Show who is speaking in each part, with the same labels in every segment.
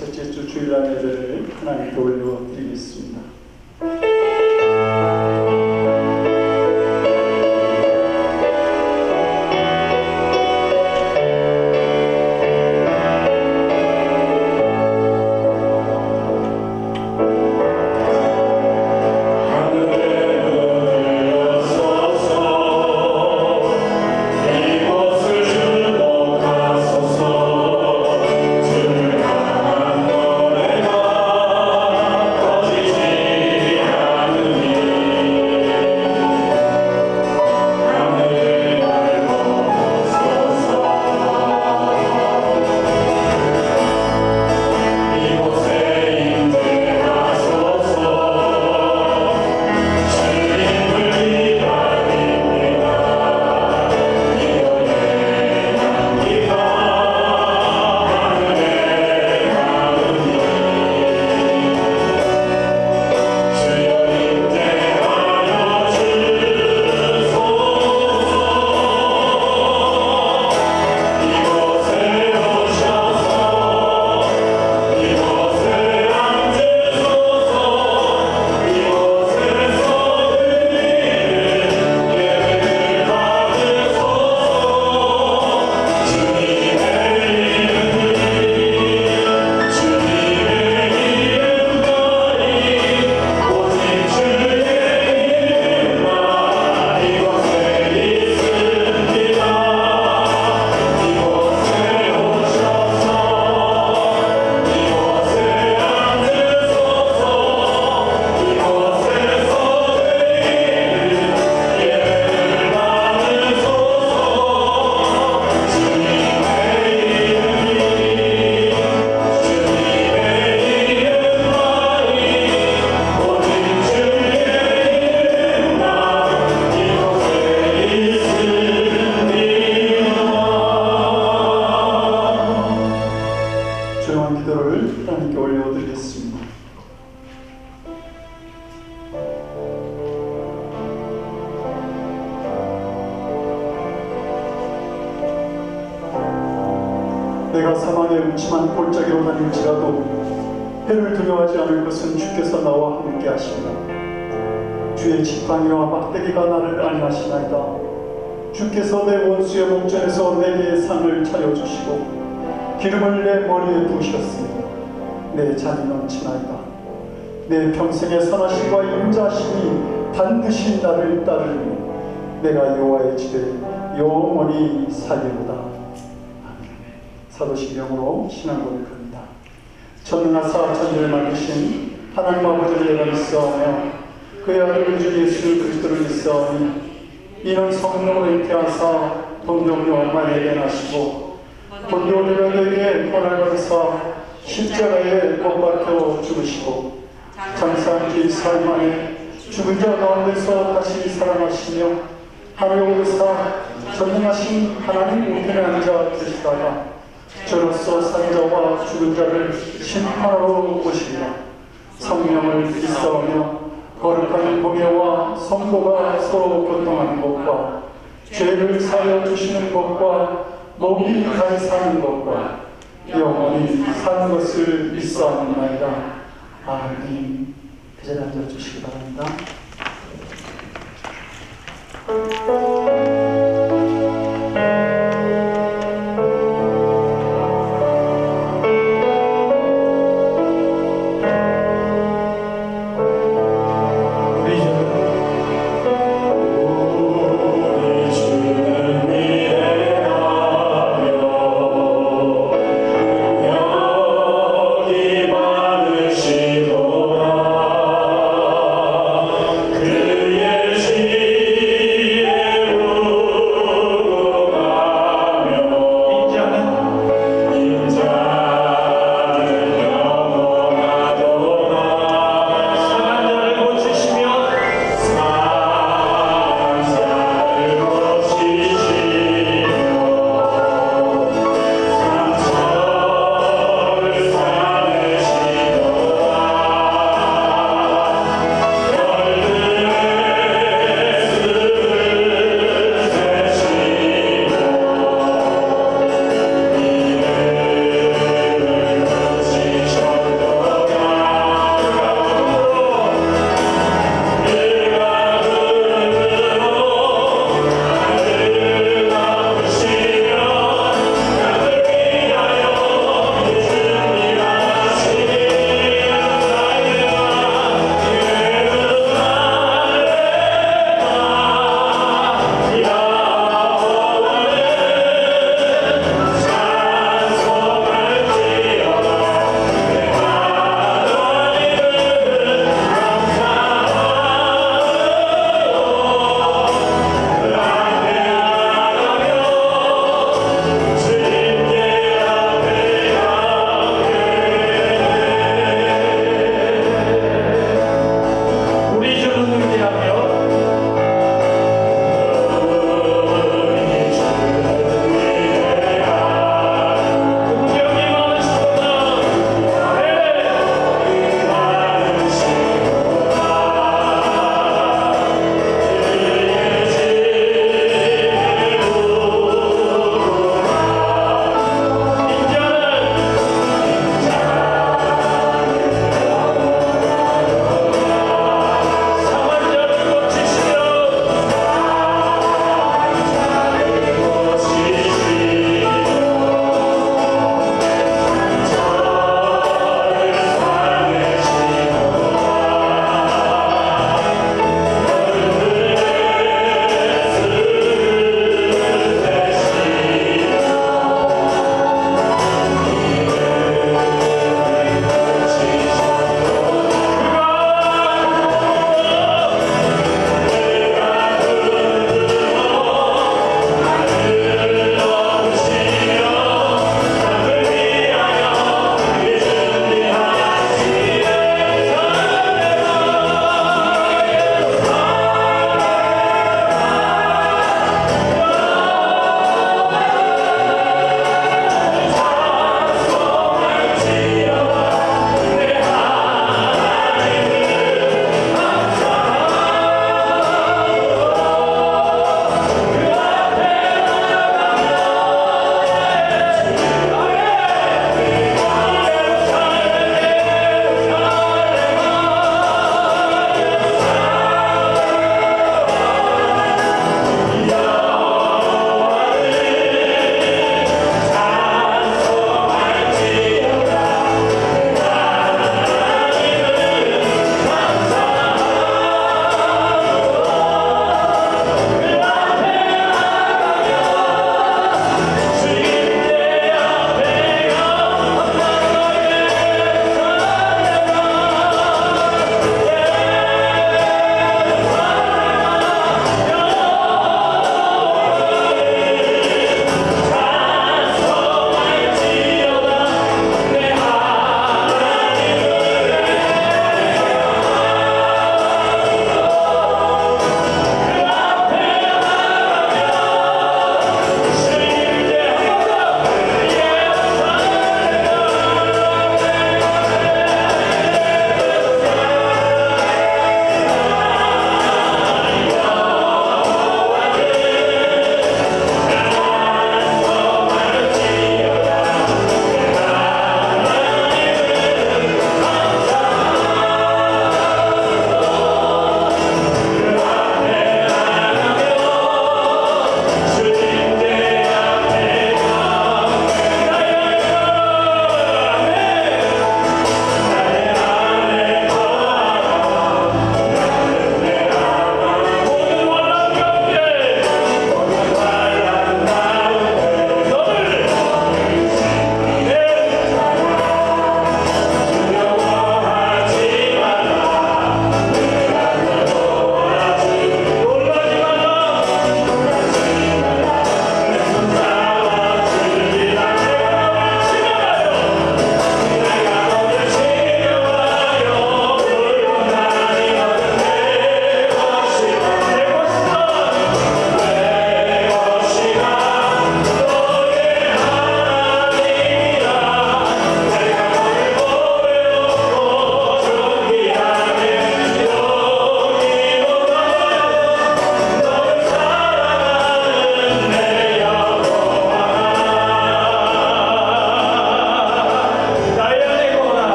Speaker 1: 첫째 주 주일날 예배를 하나님께 올려드리겠습니다. 내가 사망의 음침한 골짜기로 다닐지라도 해를 두려워하지 않을 것은 주께서 나와 함께 하시리라. 주의 지팡이와 막대기가 나를 안위하시나이다. 주께서 내 원수의 목전에서 내게 상을 차려주시고 기름을 내 머리에 부으셨으니 내 잔이 넘치나이다. 내 평생의 선하심과 인자심이 반드시 나를 따르니 내가 여호와의 집에 영원히 살리로다. 사도신경으로 신앙 고백합니다. 전능하사 천지를 만드신 하나님 아버지를 내가 믿사오며 그의 아들 주 예수 그리스도를 믿사오니 이는 성령으로 잉태하사 동정녀 엄마에게 나시고 본디오 빌라도에게 고난을 받으사 십자가에 못 박혀 죽으시고 장사한 지 사흘 만에 죽은 자 가운데서 다시 살아나시며 하늘에 오르사 전능하신 하나님 우편에 앉아 계시다가 저로서 산자와 죽은 자를 심판하러 오시리라. 성령을 믿사오며 거룩한 공예와 성도가 서로 교통하는 것과 죄를 사하여 주시는 것과 몸이 잘 사는 것과 영원히 사는 것을 믿사옵나이다. 아멘. 그 자리에 앉아주시기 바랍니다.
Speaker 2: 그의 시에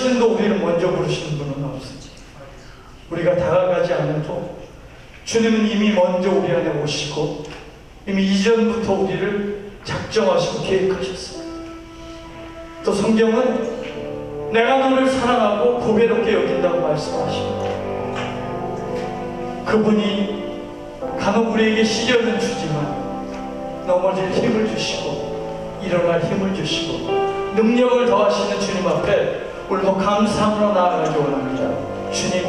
Speaker 2: 시간도 우리를 먼저 부르시는 분은 없으지. 우리가 다가가지 않아도 주님은 이미 먼저 우리 안에 오시고 이미 이전부터 우리를 작정하시고 계획하셨습니다. 또 성경은 내가 너를 사랑하고 보배롭게 여긴다고 말씀하십니다. 그분이 간혹 우리에게 시련은 주지만 넘어질 힘을 주시고 일어날 힘을 주시고 능력을 더하시는 주님 앞에 오늘도 감사함으로 나아가기 원합니다. 주님,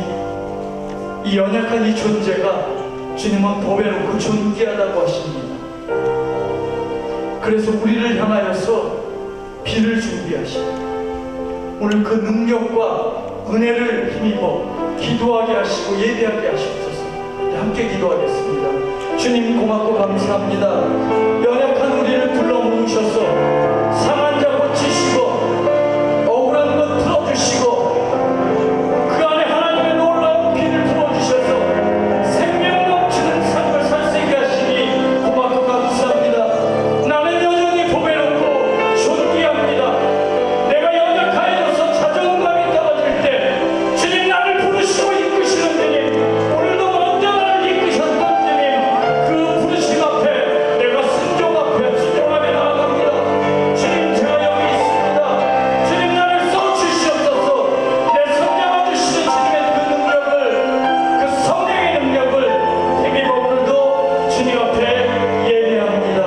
Speaker 2: 이 연약한 이 존재가 주님은 보배롭고 존귀하다고 하십니다. 그래서 우리를 향하여서 비를 준비하시고 오늘 그 능력과 은혜를 힘입어 기도하게 하시고 예배하게 하시옵소서. 함께 기도하겠습니다. 주님 고맙고 감사합니다. 연약한 우리를 불러 모으셔서 상한 자 고치시고 억울한 것 풀어주시고 그 안에 하나님의 놀라운 비를 부어주셔서 생명 넘치는 삶을 살 수 있게 하시니 고맙고 감사합니다. 나는 여전히 보배롭고 존귀합니다. 내가 연약하여져서 자존감이 떨어질 때 주님 나를 부르시고 이끄시는 주님, 오늘도 먼저 나를 이끄셨던 주님, 그 부르심 앞에 내가 순종 앞에 순종하며 나아갑니다. 주님, 제가 여기 있습니다. 주님, 나를 써주시옵소서. 내 성장해 주시는 주님의 그 능력을, 그 성령의 능력을 힘입어 오늘도 주님 앞에 예배합니다.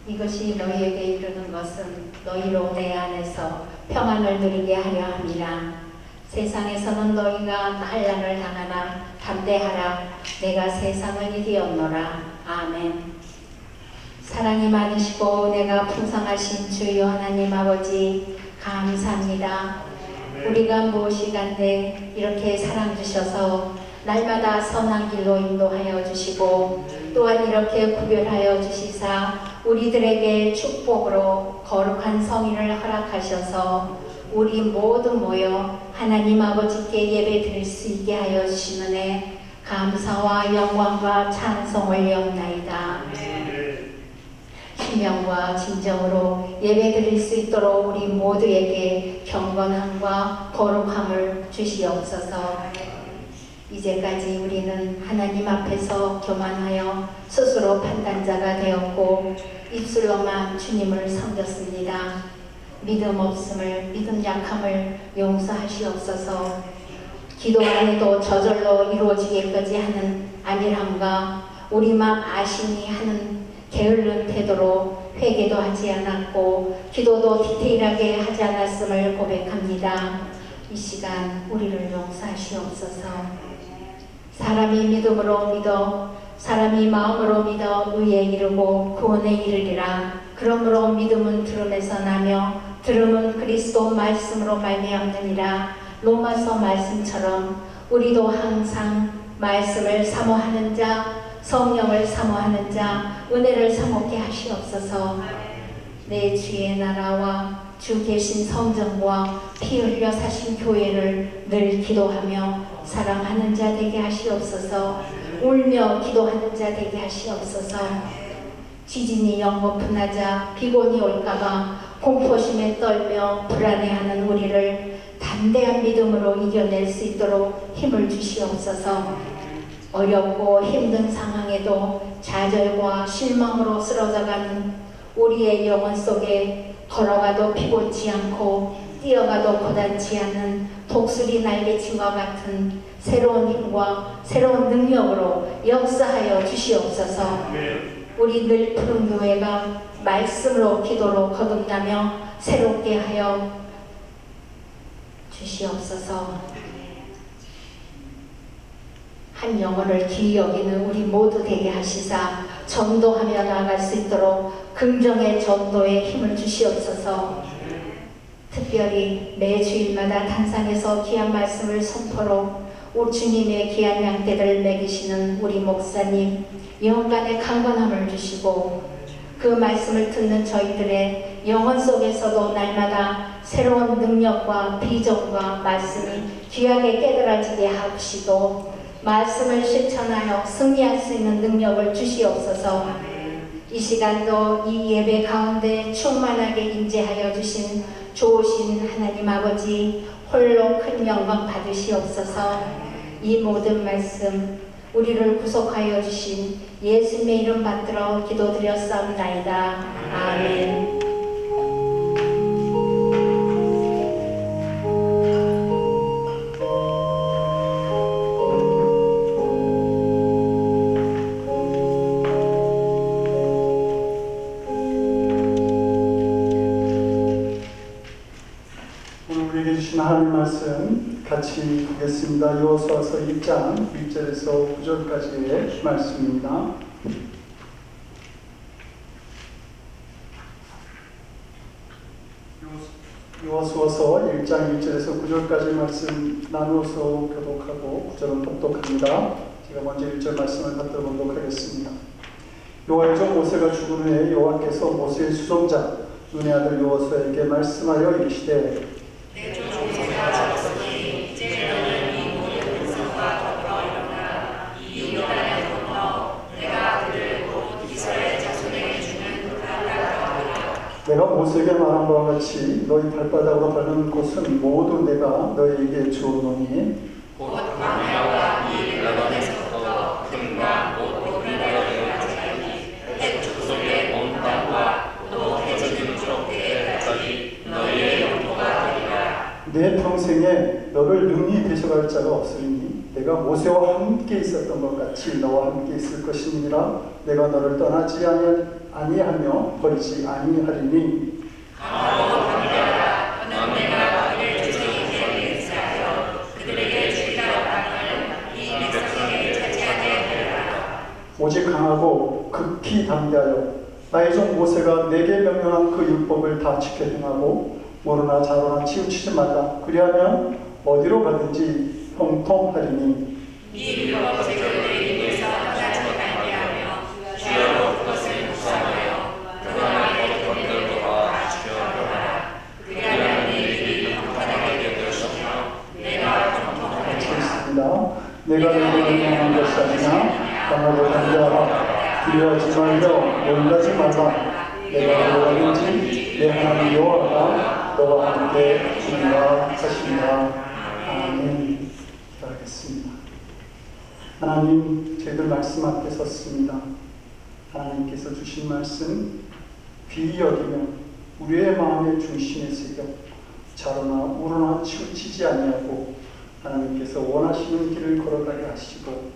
Speaker 3: 이것이 너희에게 이르는 것은 너희로 내 안에서 평안을 누리게 하려 함이라. 세상에서는 너희가 환난을 당하나 담대하라. 내가 세상을 이기었노라. 아멘. 사랑이 많으시고 은혜가 풍성하신 주여 하나님 아버지 감사합니다. 우리가 무엇이 간데 이렇게 사랑 주셔서 날마다 선한 길로 인도하여 주시고 또한 이렇게 구별하여 주시사 우리들에게 축복으로 거룩한 성의를 허락하셔서 우리 모두 모여 하나님 아버지께 예배 드릴 수 있게 하여 주시느니 감사와 영광과 찬송을 올려옵나이다. 신명과 진정으로 예배 드릴 수 있도록 우리 모두에게 경건함과 거룩함을 주시옵소서. 이제까지 우리는 하나님 앞에서 교만하여 스스로 판단자가 되었고 입술로만 주님을 섬겼습니다. 믿음 없음을, 믿음 약함을 용서하시옵소서. 기도 안에도 저절로 이루어지기까지 하는 안일함과 우리만 아시니 하는 게으른 태도로 회개도 하지 않았고 기도도 디테일하게 하지 않았음을 고백합니다. 이 시간 우리를 용서하시옵소서. 사람이 믿음으로 믿어 사람이 마음으로 믿어 의에 이르고 구원에 이르리라. 그러므로 믿음은 들음에서 나며 들음은 그리스도 말씀으로 말미암느니라. 로마서 말씀처럼 우리도 항상 말씀을 사모하는 자, 성령을 사모하는 자, 은혜를 사모케 하시옵소서. 내 주의 나라와 주 계신 성전과 피 흘려 사신 교회를 늘 기도하며 사랑하는 자 되게 하시옵소서. 울며 기도하는 자 되게 하시옵소서. 지진이 영거푼하자 비곤이 올까봐 공포심에 떨며 불안해하는 우리를 담대한 믿음으로 이겨낼 수 있도록 힘을 주시옵소서. 어렵고 힘든 상황에도 좌절과 실망으로 쓰러져가는 우리의 영혼 속에 걸어가도 피곤치 않고 뛰어가도 고단치 않는 독수리 날개침과 같은 새로운 힘과 새로운 능력으로 역사하여 주시옵소서. 우리 늘 푸른 교회가 말씀으로 기도로 거듭나며 새롭게 하여 주시옵소서. 한 영혼을 귀히 여기는 우리 모두 되게 하시사 전도하며 나아갈 수 있도록 긍정의 전도에 힘을 주시옵소서. 특별히 매 주일마다 단상에서 귀한 말씀을 선포로 우리 주님의 귀한 양떼를 먹이시는 우리 목사님 영간의 강건함을 주시고 그 말씀을 듣는 저희들의 영혼 속에서도 날마다 새로운 능력과 비전과 말씀이 귀하게 깨달아지게 하시고 말씀을 실천하여 승리할 수 있는 능력을 주시옵소서. 이 시간도 이 예배 가운데 충만하게 임재하여 주신 좋으신 하나님 아버지 홀로 큰 영광 받으시옵소서. 이 모든 말씀 우리를 구속하여 주신 예수님의 이름 받들어 기도드렸사옵나이다. 아멘.
Speaker 1: 하나님 말씀 같이 보겠습니다. 여호수아서 1장 1절에서 9절까지의 말씀입니다. 여호수아서 1장 1절에서 9절까지 말씀 나누어서 교독하고 9절은 독독합니다. 제가 먼저 1절 말씀을 받들어 보도록 하겠습니다. 여호와의 종 모세가 죽은 후에 여호와께서 모세의 수종자 눈의 아들 여호수아에게 말씀하여 이르시되 내가 모세에게 말한 바와 같이 너희 발바닥으로 밟는 곳은 모두 내가 너희에게 주었노니
Speaker 4: 곧 광야와 이 레바논에서부터 금과 못 이르러까지 햇죽 속에 온 땅과 또 해지는 쪽에까지 너희의 영토가 되리라.
Speaker 1: 내 평생에 너를 능히 대적할 자가 없으리니 내가 모세와 함께 있었던 것 같이 너와 함께 있을 것이니라. 내가 너를 떠나지 아니하며 버리지 아니하리니
Speaker 4: 강하고 담대하라. 너는 내가 그들 주제인에게 인사하여 그들에게 주리라 땅을 이 백성에게 차지하게 하리라.
Speaker 1: 오직 강하고 극히 담대하여 나의 종 모세가 내게 명령한 그 율법을 다 지켜 행하고 모르나 자로나 치우치지 말라. 그리하면 어디로 가든지 형통하리니
Speaker 4: 이 율법 책을 내 입에서 떠나지 말게 주여로 그것을 묵상하여 그 안에 건들과 주여라. 그리하면 너희들이 평안하게 될 것이며 내가
Speaker 1: 있습니다. 내가 너희를 명령한 것이 아니냐. 강하고 담대하라. 두려워하지 말며 놀라지 말라. 내가 너희든지 내 하나님 여호와가 너와 함께 주리라 하시니라. 아멘. 기도하겠습니다. 하나님, 저희들 말씀 앞에 섰습니다. 하나님께서 주신 말씀 귀히 여기며 우리의 마음의 중심에 새겨 자로나 우로나 치우치지 아니하고 하나님께서 원하시는 길을 걸어가게 하시고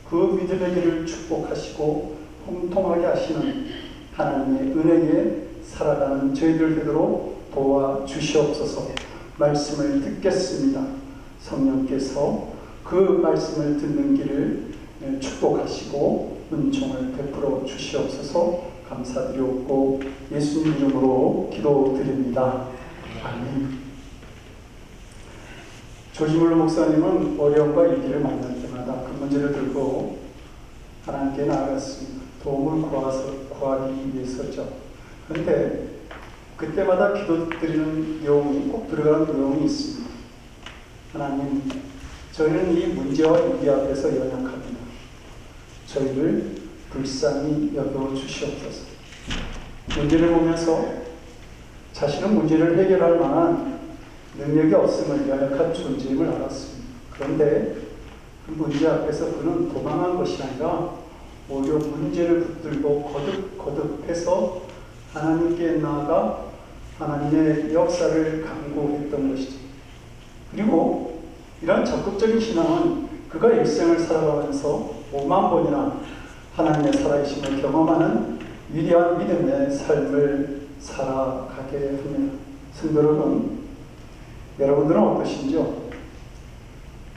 Speaker 1: 그 믿음의 길을 축복하시고 형통하게 하시는 하나님의 은혜에 살아가는 저희들 되도록 도와주시옵소서. 말씀을 듣겠습니다. 성령께서 그 말씀을 듣는 길을 축복하시고 은총을 베풀어 주시옵소서. 감사드리옵고 예수님 이름으로 기도드립니다. 아멘. 조지물로 목사님은 어려움과 위기를 만날 때마다 그 문제를 들고 하나님께 나아갔습니다. 도움을 구하기 위해서죠. 그런데 그때마다 기도드리는 내용이 꼭 들어가는 내용이 있습니다. 하나님, 저희는 이 문제와 위기 앞에서 연약합니다. 저희를 불쌍히 여겨 주시옵소서. 문제를 보면서 자신은 문제를 해결할 만한 능력이 없음을 연약한 존재임을 알았습니다. 그런데 그 문제 앞에서 그는 도망한 것이 아니라 오히려 문제를 붙들고 거듭해서 하나님께 나아가 하나님의 역사를 강구했던 것이죠. 그리고 이런 적극적인 신앙은 그가 일생을 살아가면서 5만 번이나 하나님의 살아계심을 경험하는 위대한 믿음의 삶을 살아가게 합니다. 성도 여러분, 여러분들은 어떠신지요?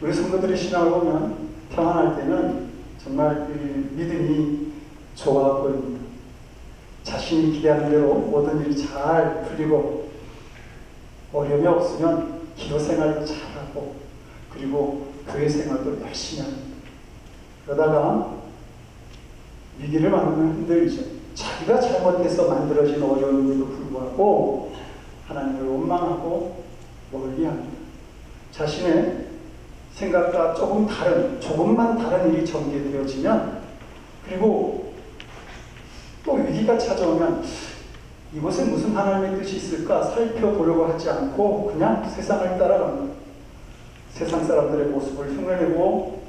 Speaker 1: 우리 성도들의 신앙을 보면 평안할 때는 정말 믿음이 좋아 보입니다. 자신이 기대하는 대로 모든 일이 잘 풀리고 어려움이 없으면 기도 생활도 잘하고 그리고 교회 생활도 열심히 합니다. 그러다가 위기를 만나면 힘들죠. 자기가 잘못해서 만들어진 어려움에도 불구하고 하나님을 원망하고 멀리합니다. 자신의 생각과 조금만 다른 일이 전개되어지면, 그리고 또 위기가 찾아오면 이곳에 무슨 하나님의 뜻이 있을까 살펴보려고 하지 않고 그냥 세상을 따라갑니다. 세상 사람들의 모습을 흉내내고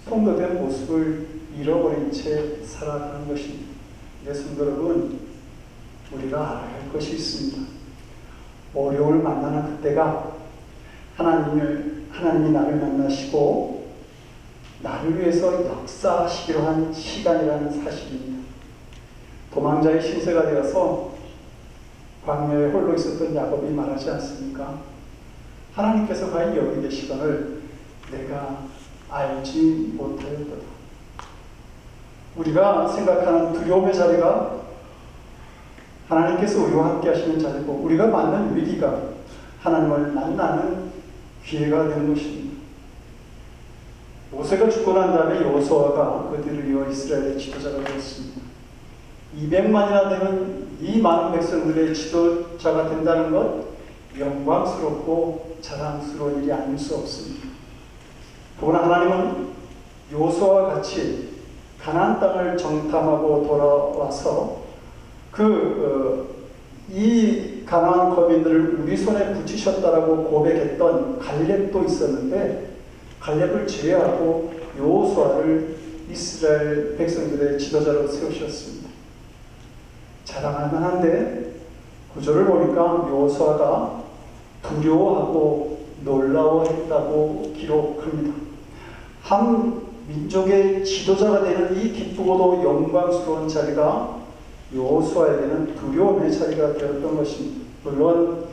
Speaker 1: 성도된 모습을 잃어버린 채 살아가는 것입니다. 내 성도 여러분, 우리가 알아야 할 것이 있습니다. 어려움을 만나는 그때가 하나님이 나를 만나시고 나를 위해서 역사하시기로 한 시간이라는 사실입니다. 도망자의 신세가 되어서 광야에 홀로 있었던 야곱이 말하지 않습니까? 하나님께서 과연 여기 계시거늘 내가 알지 못하였도다. 우리가 생각하는 두려움의 자리가 하나님께서 우리와 함께 하시는 자리고, 우리가 만난 위기가 하나님을 만나는 기회가 되는 것입니다. 모세가 죽고 난 다음에 여호수아가 그 뒤를 이어 이스라엘의 지도자가 되었습니다. 200만이나 되는 이 많은 백성들의 지도자가 된다는 것, 영광스럽고 자랑스러운 일이 아닐 수 없습니다. 더구나 하나님은 여호수아와 같이 가나안 땅을 정탐하고 돌아와서 이 가나안 거민들을 우리 손에 붙이셨다라고 고백했던 갈렙도 있었는데, 갈렙을 제외하고 여호수아를 이스라엘 백성들의 지도자로 세우셨습니다. 자랑할 만한데 구절을 보니까 여호수아가 두려워하고 놀라워했다고 기록합니다. 한 민족의 지도자가 되는 이 기쁘고도 영광스러운 자리가 여호수아에게는 두려움의 자리가 되었던 것입니다. 물론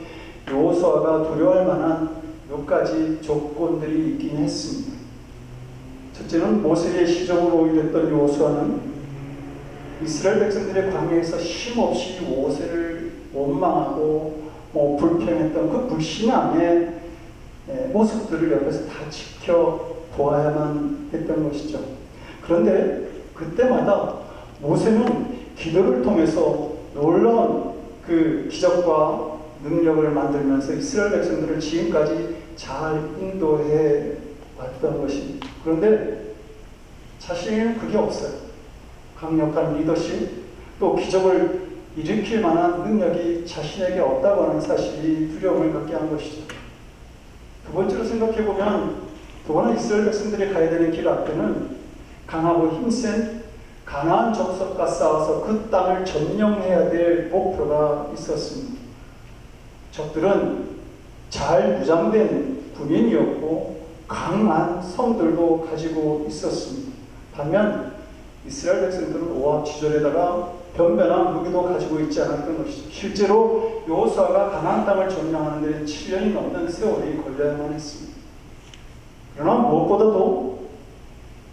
Speaker 1: 여호수아가 두려워할 만한 몇 가지 조건들이 있긴 했습니다. 첫째는 모세의 시종으로 일했던 여호수아는 이스라엘 백성들의 광야에서 힘없이 모세를 원망하고 불평했던 그 불신앙의 모습들을 옆에서 다 지켜보아야만 했던 것이죠. 그런데 그때마다 모세는 기도를 통해서 놀라운 그 기적과 능력을 만들면서 이스라엘 백성들을 지금까지 잘 인도해 왔던 것입니다. 그런데 자신에게는 그게 없어요. 강력한 리더십, 또 기적을 일으킬 만한 능력이 자신에게 없다고 하는 사실이 두려움을 갖게 한 것이죠. 두 번째로 생각해보면, 더구나 이스라엘 백성들이 가야 되는 길 앞에는 강하고 힘센 가나안 적석과 싸워서 그 땅을 점령해야 될 목표가 있었습니다. 적들은 잘 무장된 군인이었고 강한 성들도 가지고 있었습니다. 반면 이스라엘 백성들은 오합지졸에다가 변변한 무기도 가지고 있지 않았던 것이죠. 실제로 여호수아가 가나안 땅을 점령하는 데 7년이 넘는 세월이 걸려야만 했습니다. 그러나 무엇보다도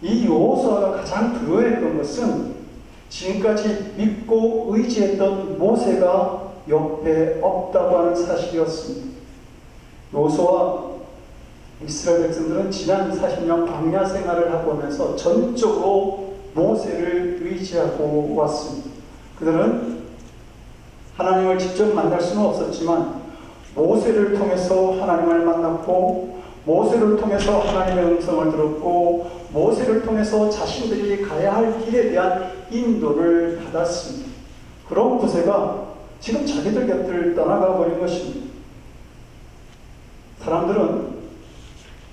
Speaker 1: 이 여호수아가 가장 두려워했던 것은 지금까지 믿고 의지했던 모세가 옆에 없다고 하는 사실이었습니다. 여호수아와 이스라엘 백성들은 지난 40년 광야 생활을 하고 오면서 전적으로 모세를 의지하고 왔습니다. 그들은 하나님을 직접 만날 수는 없었지만 모세를 통해서 하나님을 만났고, 모세를 통해서 하나님의 음성을 들었고, 모세를 통해서 자신들이 가야 할 길에 대한 인도를 받았습니다. 그런 모세가 지금 자기들 곁을 떠나가 버린 것입니다. 사람들은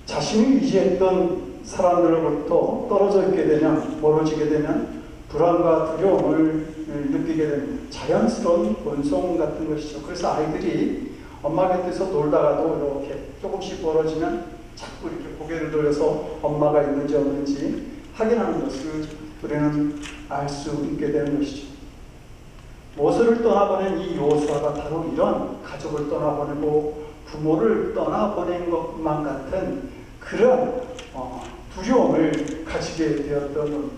Speaker 1: 자신이 의지했던 사람들로부터 떨어져 있게 되면, 멀어지게 되면 불안과 두려움을 느끼게 됩니다. 자연스러운 본성 같은 것이죠. 그래서 아이들이 엄마 곁에서 놀다가도 이렇게 조금씩 멀어지면 자꾸 이렇게 고개를 돌려서 엄마가 있는지 없는지 확인하는 것을 우리는 알 수 있게 되는 것이죠. 모세를 떠나보낸 이 여호수아가 바로 이런 가족을 떠나보내고 부모를 떠나보낸 것만 같은 그런 두려움을 가지게 되었던 겁니다.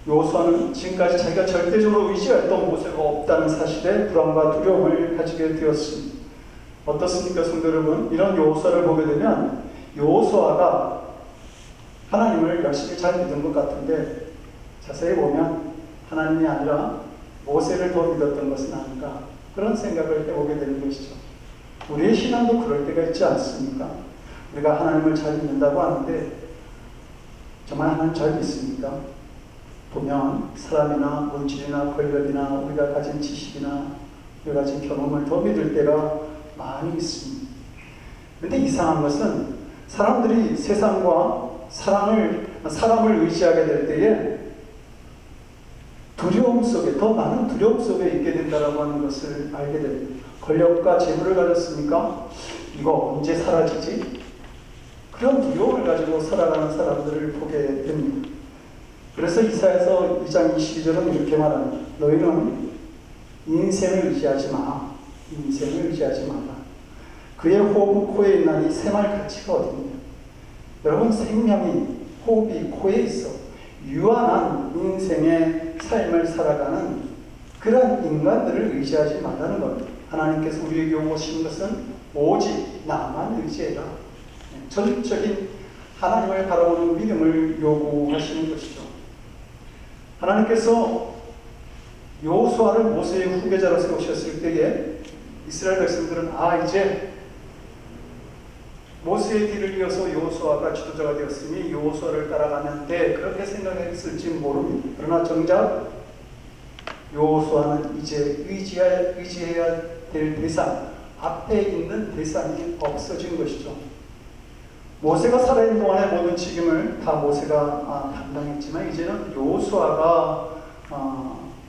Speaker 1: 여호수아는 지금까지 자기가 절대적으로 의지했던 모세가 없다는 사실에 불안과 두려움을 가지게 되었습니다. 어떻습니까, 성도 여러분? 이런 여호수아를 보게 되면 여호수아가 하나님을 열심히 잘 믿은 것 같은데 자세히 보면 하나님이 아니라 모세를 더 믿었던 것은 아닌가, 그런 생각을 해보게 되는 것이죠. 우리의 신앙도 그럴 때가 있지 않습니까? 우리가 하나님을 잘 믿는다고 하는데 정말 하나님 잘 믿습니까? 보면 사람이나 물질이나 권력이나 우리가 가진 지식이나 우리가 가진 경험을 더 믿을 때가 많이 있습니다. 그런데 이상한 것은 사람들이 세상과 사람을 의지하게 될 때에 두려움 속에, 더 많은 두려움 속에 있게 된다고 하는 것을 알게 됩니다. 권력과 재물을 가졌으니까 이거 언제 사라지지? 그런 두려움을 가지고 살아가는 사람들을 보게 됩니다. 그래서 이사야서 2장 22절은 이렇게 말합니다. 너희는 인생을 의지하지 마. 인생을 의지하지 마라. 그의 호흡은 코에 있나니 샘할 가치가 어디냐. 여러분, 생명이, 호흡이 코에 있어 유한한 인생의 삶을 살아가는 그런 인간들을 의지하지 말라는 겁니다. 하나님께서 우리에게 오신 것은 오직 나만 의지해라. 전적인 하나님을 바라보는 믿음을 요구하시는 것이죠. 하나님께서 여호수아를 모세의 후계자로 세우셨을 때에 이스라엘 백성들은 이제 모세의 뒤를 이어서 여호수아가 지도자가 되었으니 여호수아를 따라가면 돼, 그렇게 생각했을지 모릅니다. 그러나 정작 여호수아는 이제 의지해야 될 대상, 앞에 있는 대상이 없어진 것이죠. 모세가 살아있는 동안의 모든 책임을 다 모세가 담당했지만 이제는 여호수아가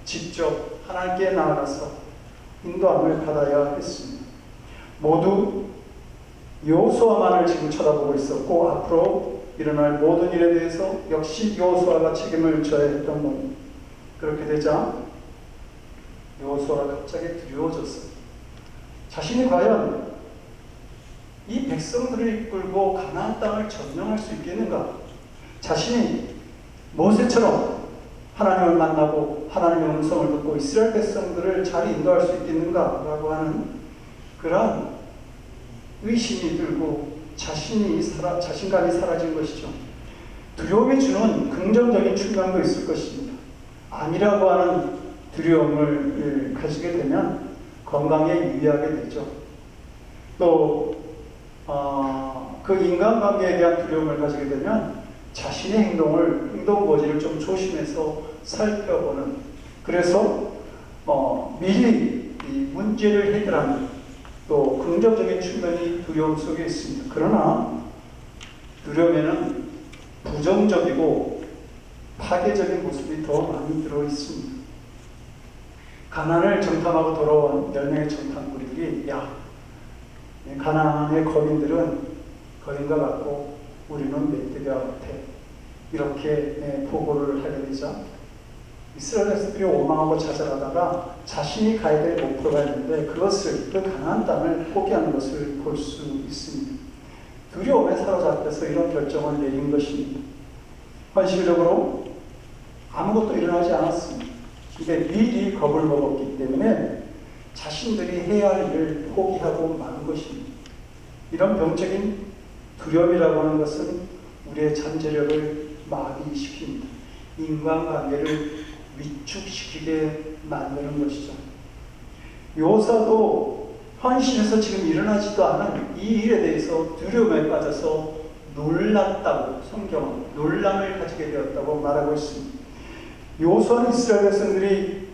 Speaker 1: 직접 하나님께 나아가서 인도함을 받아야 했습니다. 모두 여호수아만을 지금 쳐다보고 있었고 앞으로 일어날 모든 일에 대해서 역시 여호수아가 책임을 져야 했던 겁니다. 그렇게 되자 여호수아가 갑자기 두려워졌어요. 자신이 과연 이 백성들을 이끌고 가나안 땅을 점령할 수 있겠는가? 자신이 모세처럼 하나님을 만나고 하나님의 음성을 듣고 이스라엘 백성들을 잘 인도할 수 있겠는가? 라고 하는 그러한 의심이 들고 자신감이 사라진 것이죠. 두려움이 주는 긍정적인 측면도 있을 것입니다. 아니라고 하는 두려움을 가지게 되면 건강에 유의하게 되죠. 또 그 인간관계에 대한 두려움을 가지게 되면 자신의 행동 거지를 좀 조심해서 살펴보는, 그래서 미리 이 문제를 해결하는 또 긍정적인 측면이 두려움 속에 있습니다. 그러나 두려움에는 부정적이고 파괴적인 모습이 더 많이 들어 있습니다. 가나안을 정탐하고 돌아온 10명의 정탐꾼들이 가나안의 거민들은 거인과 같고 우리는 멧돼지와 같아, 이렇게 보고를 하게 되자 이스라엘 백성들이 오망하고 좌절하다가 자신이 가야 될 목표가 있는데 그것을, 그 가나안 땅을 포기하는 것을 볼 수 있습니다. 두려움에 사로잡혀서 이런 결정을 내린 것입니다. 현실적으로 아무것도 일어나지 않았습니다. 근데 미리 겁을 먹었기 때문에 자신들이 해야 할 일을 포기하고 마는 것입니다. 이런 병적인 두려움이라고 하는 것은 우리의 잠재력을 마비시킵니다. 인간관계를 위축시키게 만드는 것이죠. 요사도 현실에서 지금 일어나지도 않은 이 일에 대해서 두려움에 빠져서 놀랐다고, 성경은 놀람을 가지게 되었다고 말하고 있습니다. 요수아는 이스라엘 백성들이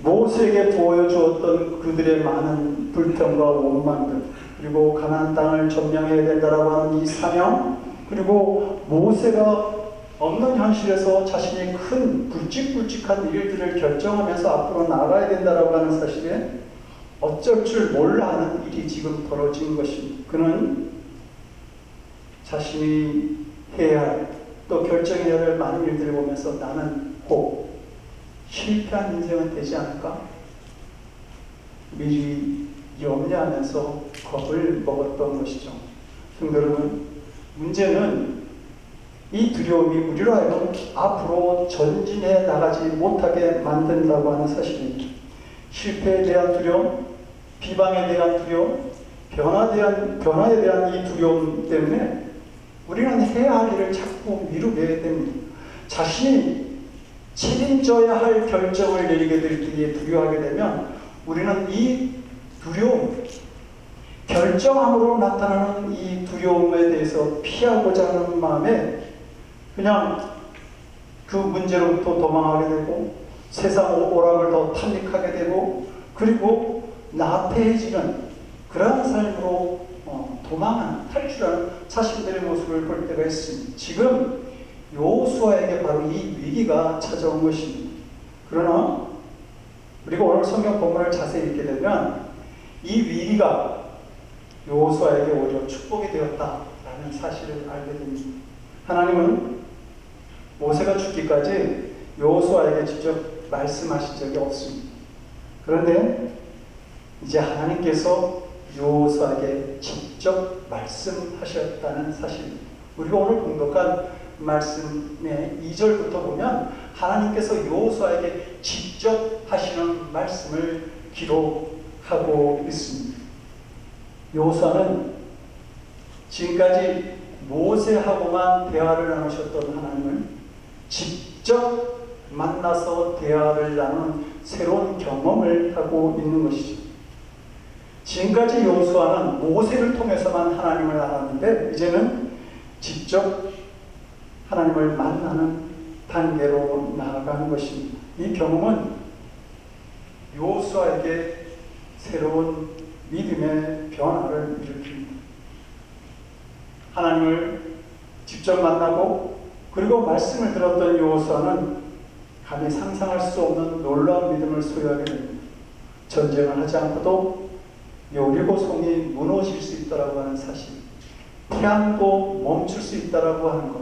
Speaker 1: 모세에게 보여주었던 그들의 많은 불평과 원망들, 그리고 가나안 땅을 점령해야 된다라고 하는 이 사명, 그리고 모세가 없는 현실에서 자신이 큰 굵직굵직한 일들을 결정하면서 앞으로 나가야 된다라고 하는 사실에 어쩔 줄 몰라 하는 일이 지금 벌어진 것입니다. 그는 자신이 해야 할, 또 결정해야 할 많은 일들을 보면서 나는 꼭 실패한 인생은 되지 않을까? 미리 염려하면서 겁을 먹었던 것이죠. 성도 여러분, 문제는 이 두려움이 우리로 하여금 앞으로 전진해 나가지 못하게 만든다고 하는 사실입니다. 실패에 대한 두려움, 비방에 대한 두려움, 변화에 대한 이 두려움 때문에 우리는 해야 할 일을 자꾸 미루게 됩니다. 자신이 책임져야 할 결정을 내리게 될 때에 두려워하게 되면 우리는 이 두려움, 결정함으로 나타나는 이 두려움에 대해서 피하고자 하는 마음에 그냥 그 문제로부터 도망하게 되고 세상 오락을 더 탐닉하게 되고 그리고 나태해지는 그러한 삶으로 도망하는 탈출하는 자신들의 모습을 볼 때가 있습니다. 지금 여호수아에게 바로 이 위기가 찾아온 것입니다. 그러나 우리가 오늘 성경 본문을 자세히 읽게 되면 이 위기가 여호수아에게 오히려 축복이 되었다라는 사실을 알게 됩니다. 하나님은 모세가 죽기까지 여호수아에게 직접 말씀하신 적이 없습니다. 그런데 이제 하나님께서 여호수아에게 직접 말씀하셨다는 사실, 우리가 오늘 공독한 말씀의 2절부터 보면 하나님께서 여호수아에게 직접 하시는 말씀을 기록하고 있습니다. 여호수아는 지금까지 모세하고만 대화를 나누셨던 하나님을 직접 만나서 대화를 나누는 새로운 경험을 하고 있는 것이죠. 지금까지 여호수아는 모세를 통해서만 하나님을 알았는데 이제는 직접 하나님을 만나는 단계로 나아가는 것입니다. 이 경험은 여호수아에게 새로운 믿음의 변화를 일으킵니다. 하나님을 직접 만나고 그리고 말씀을 들었던 여호수아는 감히 상상할 수 없는 놀라운 믿음을 소유하게 됩니다. 전쟁을 하지 않고도 여리고성이 무너질 수 있다라고 하는 사실, 태양도 멈출 수 있다라고 하는 것,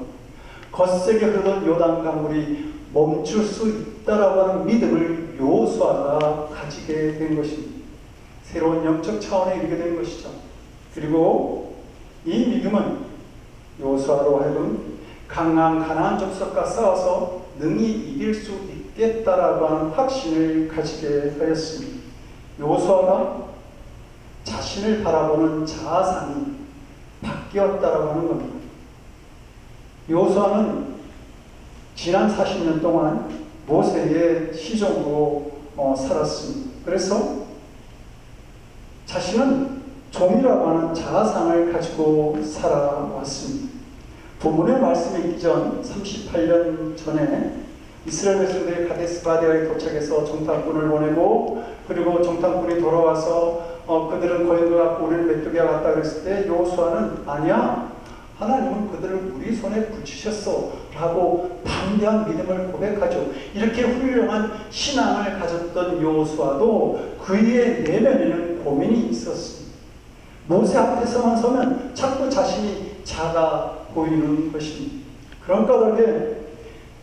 Speaker 1: 거세게 흐르는 요단 강물이 멈출 수 있다라고 하는 믿음을 여호수아가 가지게 된 것입니다. 새로운 영적 차원에 이르게 된 것이죠. 그리고 이 믿음은 여호수아로 하여금 강한 가나안 족속과 싸워서 능히 이길 수 있겠다라고 하는 확신을 가지게 하였습니다. 여호수아가 자신을 바라보는 자아상이 바뀌었다라고 하는 겁니다. 여호수아는 지난 40년 동안 모세의 시종으로 살았습니다. 그래서 자신은 종이라고 하는 자아상을 가지고 살아왔습니다. 본문의 말씀이 있기 전 38년 전에 이스라엘 백성들이 가데스 바네아에 도착해서 정탐꾼을 보내고 그리고 정탐꾼이 돌아와서 그들은 거인과 같고 우리는 메뚜기와 같다 그랬을 때 여호수아는 아니야, 하나님은 그들을 우리 손에 붙이셨어 라고 담대한 믿음을 고백하죠. 이렇게 훌륭한 신앙을 가졌던 여호수아도 그의 내면에는 고민이 있었습니다. 모세 앞에서만 서면 자꾸 자신이 작아 보이는 것입니다. 그런 까닭에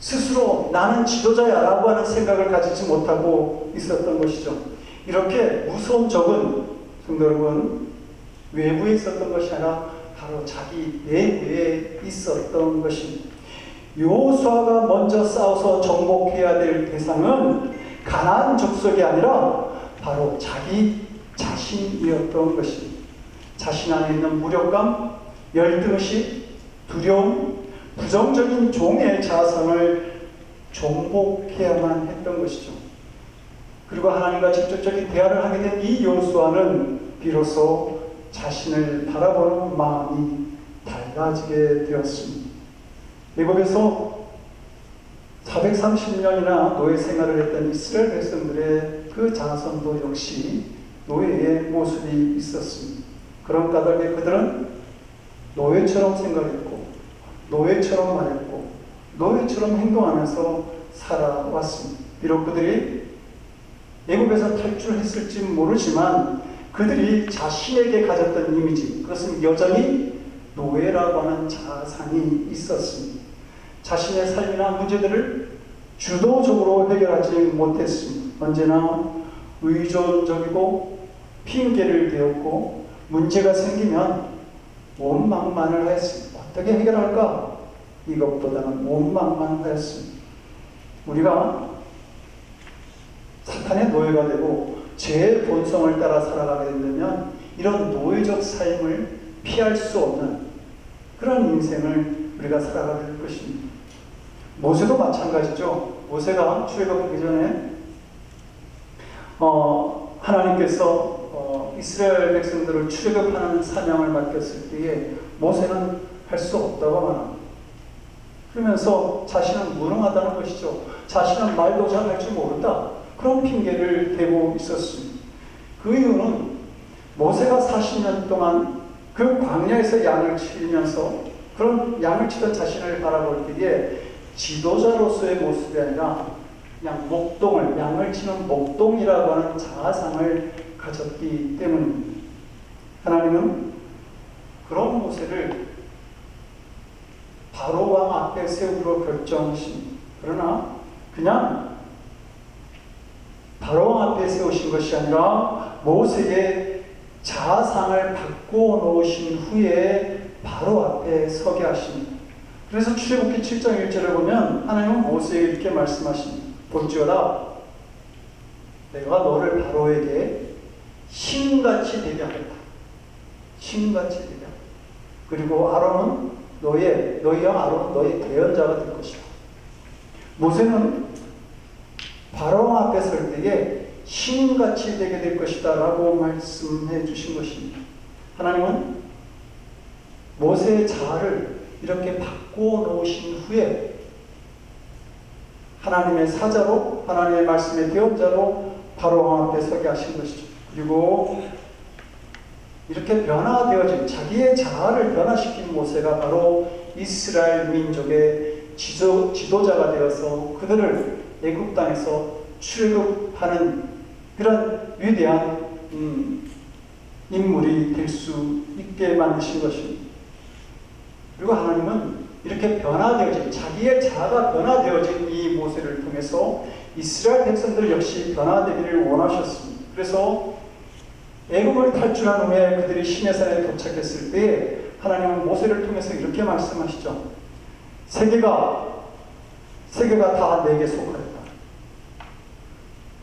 Speaker 1: 스스로 나는 지도자야 라고 하는 생각을 가지지 못하고 있었던 것이죠. 이렇게 무서운 적은 성도 여러분, 외부에 있었던 것이 아니라 바로 자기 내부에 있었던 것입니다. 여호수아가 먼저 싸워서 정복해야 될 대상은 가나안 족속이 아니라 바로 자기 자신이었던 것입니다. 자신 안에 있는 무력감, 열등의식, 두려움, 부정적인 종의 자성을 정복해야만 했던 것이죠. 그리고 하나님과 직접적인 대화를 하게 된 이 여호수아는 비로소 자신을 바라보는 마음이 달라지게 되었습니다. 미국에서 430년이나 노예 생활을 했던 이스라엘 백성들의 그 자손도 역시 노예의 모습이 있었습니다. 그런 까닭에 그들은 노예처럼 생각했고 노예처럼 말했고 노예처럼 행동하면서 살아왔습니다. 비록 그들이 애굽에서 탈출했을지 모르지만 그들이 자신에게 가졌던 이미지, 그것은 여전히 노예라고 하는 자상이 있었습니다. 자신의 삶이나 문제들을 주도적으로 해결하지 못했습니다. 언제나 의존적이고 핑계를 대었고 문제가 생기면 원망만을 하였습니다. 어떻게 해결할까? 이것보다는 원망만 하였습니다. 우리가 사탄의 노예가 되고 죄의 본성을 따라 살아가게 되면 이런 노예적 삶을 피할 수 없는 그런 인생을 우리가 살아가게 될 것입니다. 모세도 마찬가지죠. 모세가 출애굽하기 전에 하나님께서 이스라엘 백성들을 출애굽하는 사명을 맡겼을 때에 모세는 할 수 없다고 말합니다. 그러면서 자신은 무능하다는 것이죠. 자신은 말도 잘 할 줄 모른다. 그런 핑계를 대고 있었습니다. 그 이유는 모세가 40년 동안 그 광야에서 양을 치면서 그런 양을 치던 자신을 바라볼 때에 지도자로서의 모습이 아니라 그냥 목동을, 양을 치는 목동이라고 하는 자아상을 가졌기 때문입니다. 하나님은 그런 모세를 바로 왕 앞에 세우기로 결정하십니다. 그러나 그냥 바로 왕 앞에 세우신 것이 아니라 모세의 자아상을 바꾸어 놓으신 후에 바로 앞에 서게 하십니다. 그래서 출애굽기 7장 1절을 보면 하나님은 모세에게 이렇게 말씀하십니다. 볼지어다 내가 너를 바로에게 신같이 되게 하겠다. 신같이 되게 하겠다. 그리고 아론은 너희 형 아론은 너의 대언자가 될 것이다. 모세는 바로 앞에 설 때에 신같이 되게 될 것이다 라고 말씀해 주신 것입니다. 하나님은 모세의 자아를 이렇게 바꾸어 놓으신 후에 하나님의 사자로, 하나님의 말씀의 대언자로 바로 왕 앞에 서게 하신 것이죠. 그리고 이렇게 변화되어진 자기의 자아를 변화시킨 모세가 바로 이스라엘 민족의 지도자가 되어서 그들을 애굽 땅에서 출애굽하는 그런 위대한 인물이 될 수 있게 만드신 것입니다. 그리고 하나님은 이렇게 변화되어진 자기의 자아가 변화되어진 이 모세를 통해서 이스라엘 백성들 역시 변화되기를 원하셨습니다. 그래서 애굽을 탈출한 후에 그들이 시내산에 도착했을 때 하나님은 모세를 통해서 이렇게 말씀하시죠. 세계가 다 내게 속하였다.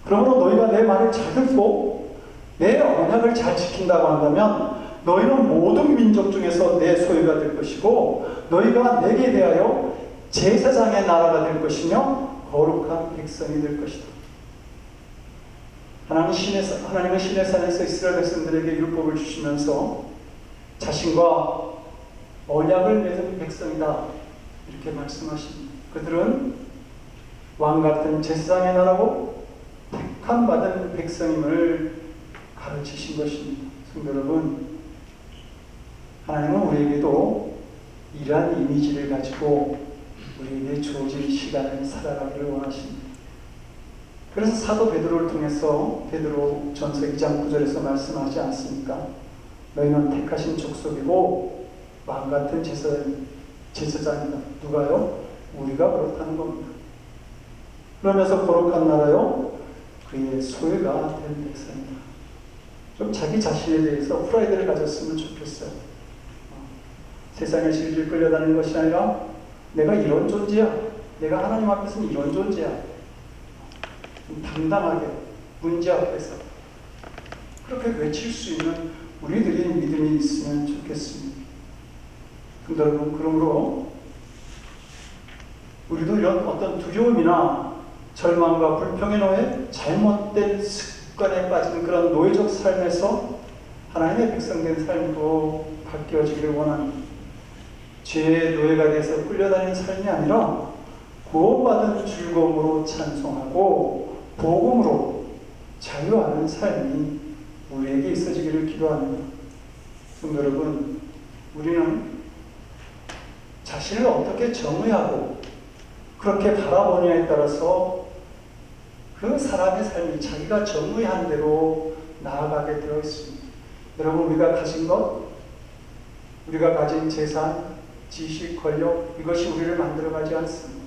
Speaker 1: 그러므로 너희가 내 말을 잘 듣고 내 언약을 잘 지킨다고 한다면 너희는 모든 민족 중에서 내 소유가 될 것이고 너희가 내게 대하여 제사장의 나라가 될 것이며 거룩한 백성이 될 것이다. 하나님은 시내산에서 이스라엘 백성들에게 율법을 주시면서 자신과 언약을 맺은 백성이다 이렇게 말씀하십니다. 그들은 왕같은 제사장의 나라고 택함받은 백성임을 가르치신 것입니다. 성도 여러분, 하나님은 우리에게도 이러한 이미지를 가지고 우리에게 주어진 시간을 살아가기를 원하십니다. 그래서 사도 베드로를 통해서 베드로 전서 2장 9절에서 말씀하지 않습니까? 너희는 택하신 족속이고 왕같은 제사장이다. 누가요? 우리가 그렇다는 겁니다. 그러면서 거룩한 나라요 그의 소유가 된 백성이다. 좀 자기 자신에 대해서 프라이드를 가졌으면 좋겠어요. 세상에 질질 끌려다니는 것이 아니라 내가 이런 존재야. 내가 하나님 앞에서는 이런 존재야. 당당하게 문제 앞에서 그렇게 외칠 수 있는 우리들의 믿음이 있으면 좋겠습니다. 근데 여러분, 그러므로 우리도 이런 어떤 두려움이나 절망과 불평에 놓여 잘못된 습관에 빠진 그런 노예적 삶에서 하나님의 백성된 삶으로 바뀌어지기를 원합니다. 죄의 노예가 돼서 끌려다니는 삶이 아니라 구원받은 즐거움으로 찬송하고 복음으로 자유하는 삶이 우리에게 있어지기를 기도합니다. 성도 여러분, 우리는 자신을 어떻게 정의하고 그렇게 바라보냐에 따라서 그 사람의 삶이 자기가 정의한 대로 나아가게 되어 있습니다. 여러분, 우리가 가진 것, 우리가 가진 재산, 지식, 권력, 이것이 우리를 만들어가지 않습니다.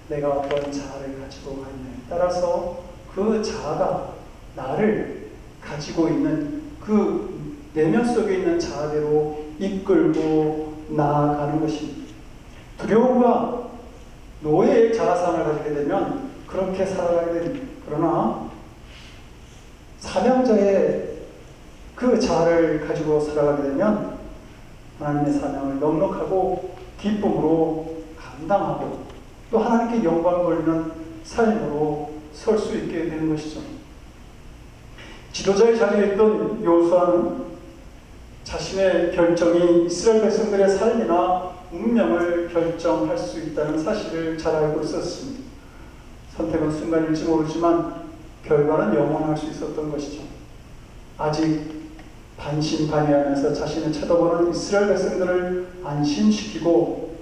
Speaker 1: 내가 어떤 자아를 가지고 가느냐에 따라서 그 자아가 나를 가지고 있는 그 내면 속에 있는 자아대로 이끌고 나아가는 것입니다. 두려움과 노예의 자아상을 가지게 되면 그렇게 살아가게 됩니다. 그러나 사명자의 그 자아를 가지고 살아가게 되면 하나님의 사명을 넉넉하고 기쁨으로 감당하고 또 하나님께 영광 돌리는 삶으로 설 수 있게 되는 것이죠. 지도자의 자리에 있던 여호수아는 자신의 결정이 이스라엘 백성들의 삶이나 운명을 결정할 수 있다는 사실을 잘 알고 있었습니다. 선택은 순간일지 모르지만 결과는 영원할 수 있었던 것이죠. 아직 반신반의하면서 자신을 쳐다보는 이스라엘 백성들을 안심시키고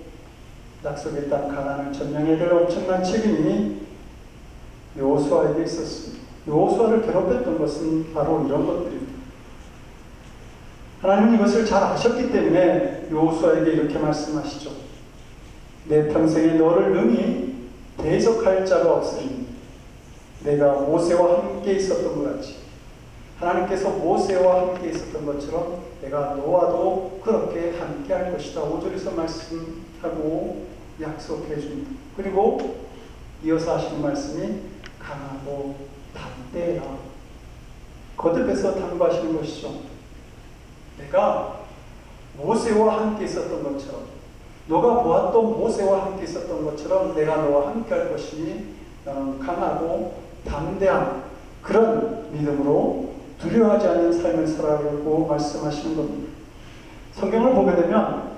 Speaker 1: 약속의 땅 가나안을 점령해야 될 엄청난 책임이 여호수아에게 있었습니다. 여호수아를 괴롭혔던 것은 바로 이런 것들입니다. 하나님은 이것을 잘 아셨기 때문에 여호수아에게 이렇게 말씀하시죠. 내 평생에 너를 능히 대적할 자가 없으니 내가 모세와 함께 있었던 것 같이 하나님께서 모세와 함께 있었던 것처럼 내가 너와도 그렇게 함께 할 것이다. 5절에서 말씀하고 약속해 줍니다. 그리고 이어서 하시는 말씀이 강하고 담대해라. 거듭해서 당부하시는 것이죠. 내가 모세와 함께 있었던 것처럼 너가 보았던 모세와 함께 있었던 것처럼 내가 너와 함께 할 것이니 너는 강하고 담대한 그런 믿음으로 두려워하지 않는 삶을 살아가고 말씀하시는 겁니다. 성경을 보게 되면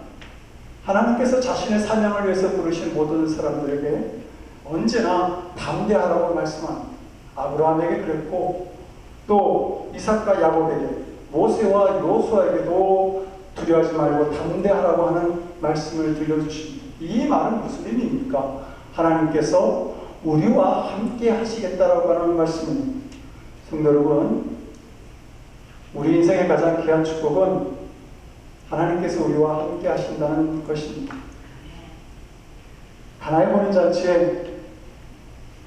Speaker 1: 하나님께서 자신의 사명을 위해서 부르신 모든 사람들에게 언제나 담대하라고 말씀합니다. 아브라함에게 그랬고 또 이삭과 야곱에게 모세와 여호수아에게도 두려워하지 말고 담대하라고 하는 말씀을 들려주십니다. 이 말은 무슨 의미입니까? 하나님께서 우리와 함께 하시겠다라고 하는 말씀입니다. 성도 여러분, 우리 인생의 가장 귀한 축복은 하나님께서 우리와 함께 하신다는 것입니다. 하나의 혼인잔치에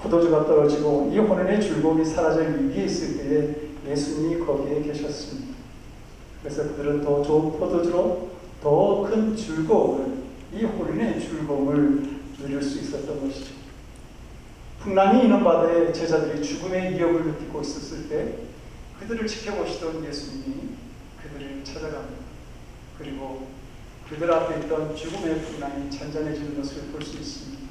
Speaker 1: 포도주가 떨어지고 이 혼인의 즐거움이 사라질 위기에 있을 때에 예수님이 거기에 계셨습니다. 그래서 그들은 더 좋은 포도주로 더 큰 즐거움을, 이 혼인의 즐거움을 누릴 수 있었던 것이죠. 풍랑이 있는 바다에 제자들이 죽음의 위협을 느끼고 있었을 때 그들을 지켜보시던 예수님이 그들을 찾아갑니다. 그리고 그들 앞에 있던 죽음의 풍랑이 잔잔해지는 것을 볼 수 있습니다.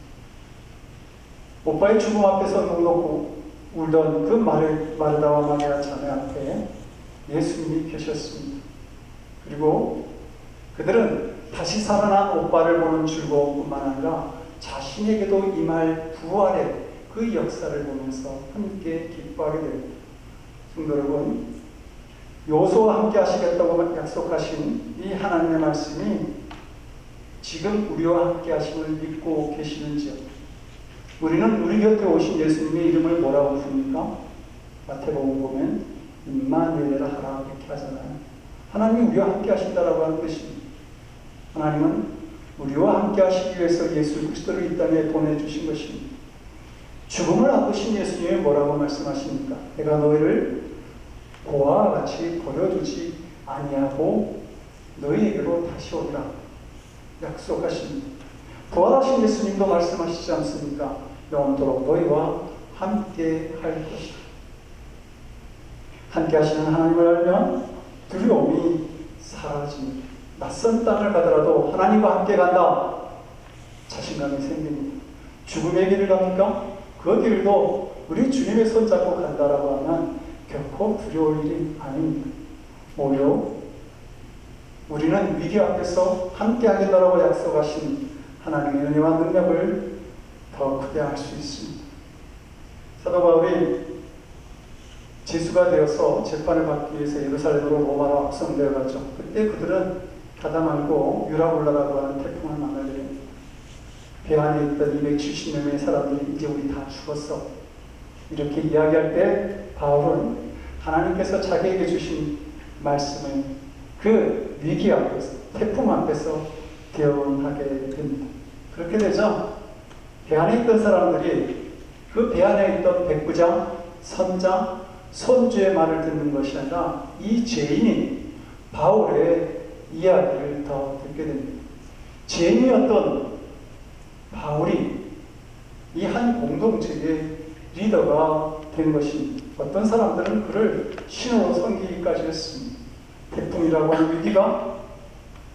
Speaker 1: 오빠의 죽음 앞에서 넉넉히 울던 그 마르다와 마리아 자매 앞에 예수님이 계셨습니다. 그리고 그들은 다시 살아난 오빠를 보는 즐거움뿐만 아니라 자신에게도 임할 부활의 그 역사를 보면서 함께 기뻐하게 됩니다. 성도 여러분, 여호수아와 함께 하시겠다고 약속하신 이 하나님의 말씀이 지금 우리와 함께 하심을 믿고 계시는지요? 우리는 우리 곁에 오신 예수님의 이름을 뭐라고 부릅니까? 마태복음 보면 임마누엘이라 하라 이렇게 하잖아요. 하나님이 우리와 함께 하신다라고 하는 것입니다. 하나님은 우리와 함께 하시기 위해서 예수 그리스도를 이 땅에 보내주신 것입니다. 죽음을 앞두신 예수님이 뭐라고 말씀하십니까? 내가 너희를 고아와 같이 버려두지 아니하고 너희에게로 다시 오리라 약속하십니다. 부활하신 예수님도 말씀하시지 않습니까? 영원토록 너희와 함께 할 것이다. 함께 하시는 하나님을 알면 두려움이 사라집니다. 낯선 땅을 가더라도 하나님과 함께 간다. 자신감이 생깁니다. 죽음의 길을 갑니까? 그 길도 우리 주님의 손잡고 간다라고 하면 결코 두려울 일이 아닙니다. 오히려 우리는 위기 앞에서 함께 하겠다라고 약속하신 하나님의 은혜와 능력을 더 크게할 수 있습니다. 사도 바울이 제수가 되어서 재판을 받기 위해서 예루살렘으로 로마로 압송되어 갔죠. 그때 그들은 가다 말고 유라굴라라고 하는 태풍을 만나게 됩니다. 배 안에 있던 270명의 사람들이 이제 우리 다 죽었어. 이렇게 이야기할 때 바울은 하나님께서 자기에게 주신 말씀을 그 위기 앞에서, 태풍 앞에서 대언하게 됩니다. 그렇게 되죠. 배 안에 있던 사람들이 그 배 안에 있던 백부장, 선장, 손주의 말을 듣는 것이 아니라 이 죄인이 바울의 이야기를 더 듣게 됩니다. 죄인이었던 바울이 이 한 공동체의 리더가 된 것입니다. 어떤 사람들은 그를 신으로 섬기기까지 했습니다. 태풍이라고 하는 위기가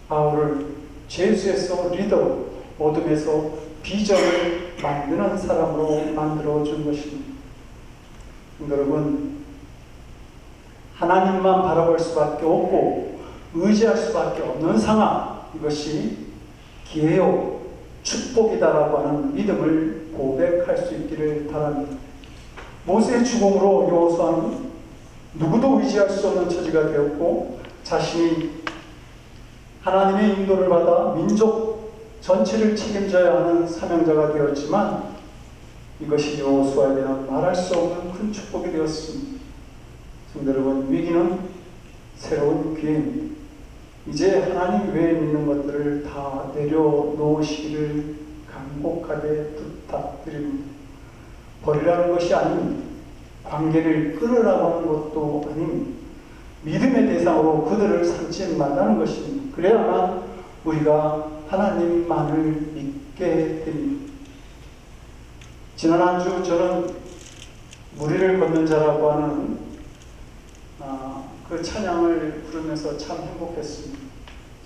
Speaker 1: 바울을 죄수에서 리더로, 어둠에서 비전을 만드는 사람으로 만들어 준 것입니다. 여러분, 하나님만 바라볼 수밖에 없고 의지할 수밖에 없는 상황, 이것이 기회요 축복이다라고 하는 믿음을 고백할 수 있기를 바랍니다. 모세의 죽음으로 여호수아는 누구도 의지할 수 없는 처지가 되었고 자신이 하나님의 인도를 받아 민족 전체를 책임져야 하는 사명자가 되었지만 이것이 여호수아에게는 말할 수 없는 큰 축복이 되었습니다. 성도 여러분, 위기는 새로운 기회입니다. 이제 하나님 외에 믿는 것들을 다 내려놓으시기를 간곡하게 부탁드립니다. 버리라는 것이 아닙니다. 관계를 끊으라고 하는 것도 아닙니다. 믿음의 대상으로 그들을 삼지 말라는 것입니다. 그래야만 우리가 하나님만을 믿게 됩니다. 지난 한 주 저는 무리를 걷는 자라고 하는 그 찬양을 부르면서 참 행복했습니다.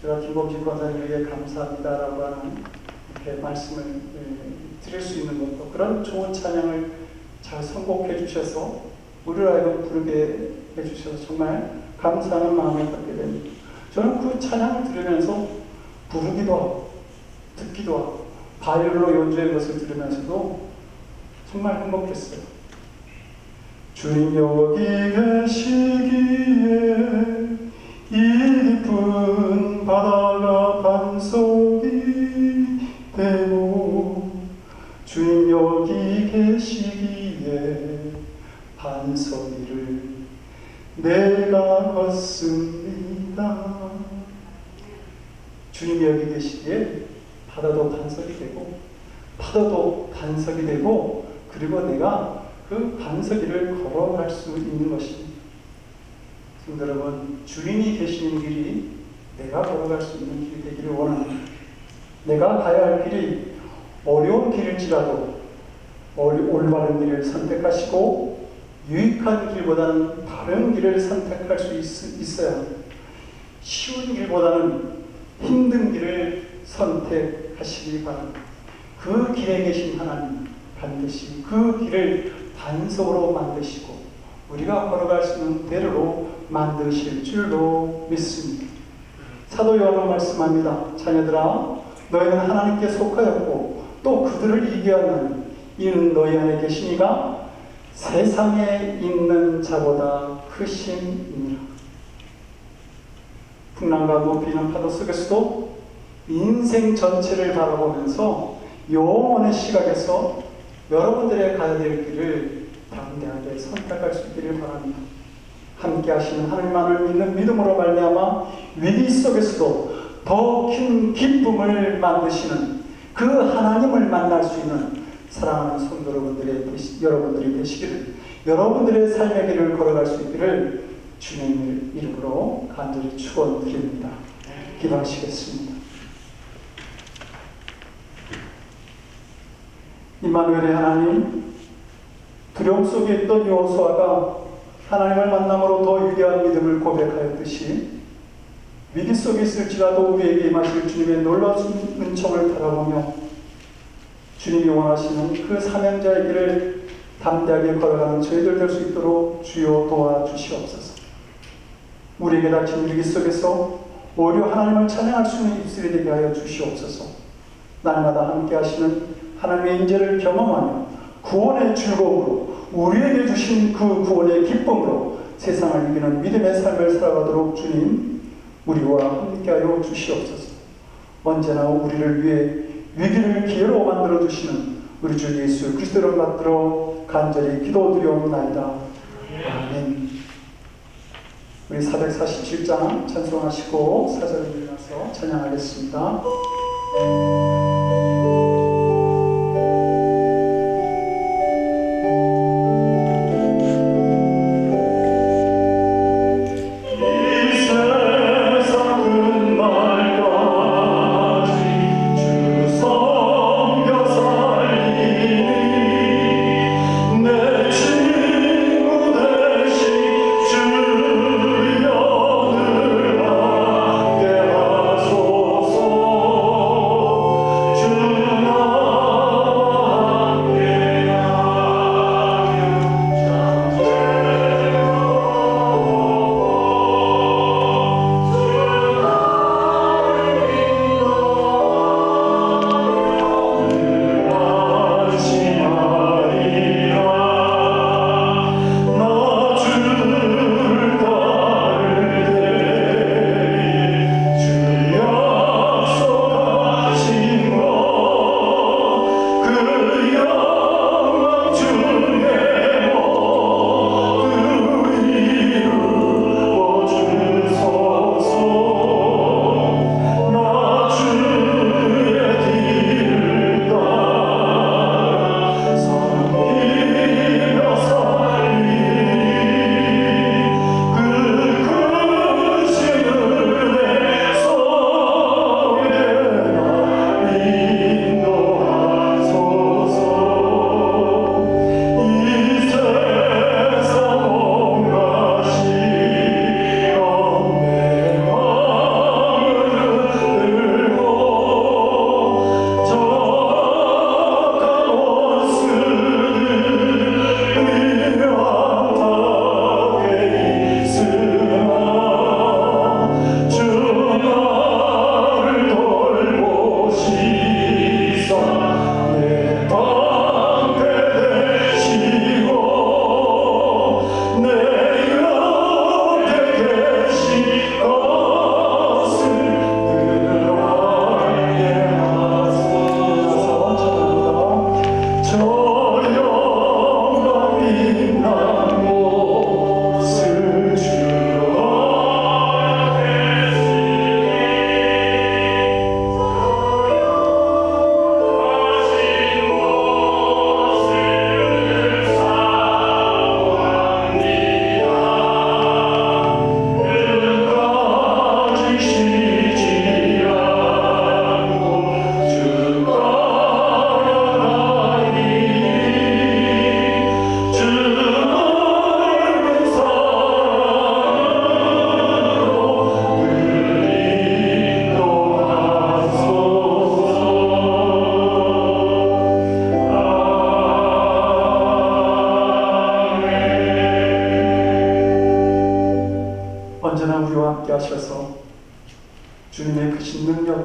Speaker 1: 제가 김범식 권사님에게 감사합니다라고 하는 이렇게 말씀을 드릴 수 있는 것도 그런 좋은 찬양을 잘 선곡해 주셔서 우리를 하여금 부르게 해주셔서 정말 감사하는 마음을 갖게 됩니다. 저는 그 찬양을 들으면서 부르기도 하고 듣기도 하고 바이올로 연주한 것을 들으면서도 정말 행복했어요. 주님 여기 계시기에 이 깊은 바다가 반석이 되고 주님 여기 계시기에 반석 위를 내가 걷습니다. 주님이 여기 계시기에 바다도 반석이 되고 파도도 반석이 되고 그리고 내가 그 반석 위를 걸어갈 수 있는 것입니다. 성도 여러분, 주님이 계시는 길이 내가 걸어갈 수 있는 길이 되기를 원합니다. 내가 가야 할 길이 어려운 길일지라도 올바른 길을 선택하시고 유익한 길보다는 다른 길을 선택할 수 있어야 합니다. 쉬운 길보다는 힘든 길을 선택하시기 바랍니다. 그 길에 계신 하나님 반드시 그 길을 반석으로 만드시고 우리가 걸어갈 수 있는 대로로 만드실 줄로 믿습니다. 사도 요한은 말씀합니다. 자녀들아, 너희는 하나님께 속하였고 또 그들을 이겨하는 이는 너희 안에 계시니가 세상에 있는 자보다 크심이니라. 풍랑과 높이는 파도 속에서도 인생 전체를 바라보면서 영원의 시각에서 여러분들의 가야 될 길을 담대하게 선택할 수 있기를 바랍니다. 함께 하시는 하나님만을 믿는 믿음으로 말미암아 위기 속에서도 더 큰 기쁨을 만드시는 그 하나님을 만날 수 있는 사랑하는 성도 여러분들이 되시기를, 여러분들의 삶의 길을 걸어갈 수 있기를 주님의 이름으로 간절히 축원드립니다. 기도하시겠습니다. 임마누엘의 하나님, 두려움 속에 있던 여호수아가 하나님을 만남으로 더 위대한 믿음을 고백하였듯이 위기 속에 있을지라도 우리에게 임하실 주님의 놀라운 은총을 바라보며 주님이 원하시는 그 사명자의 길을 담대하게 걸어가는 저희들 될 수 있도록 주여 도와주시옵소서. 우리에게 닥친 위기 속에서 오히려 하나님을 찬양할 수 있는 입술이 되게 하여 주시옵소서. 날마다 함께 하시는 하나님의 인재를 경험하며 구원의 즐거움으로 우리에게 주신 그 구원의 기쁨으로 세상을 이기는 믿음의 삶을 살아가도록 주님 우리와 함께하여 주시옵소서. 언제나 우리를 위해 위기를 기회로 만들어 주시는 우리 주 예수 그리스도를 받들어 간절히 기도드리옵나이다. 아멘. 우리 447장 찬송하시고 사절을 일어나서 찬양하겠습니다.
Speaker 5: 주여 늘 함께 하소서.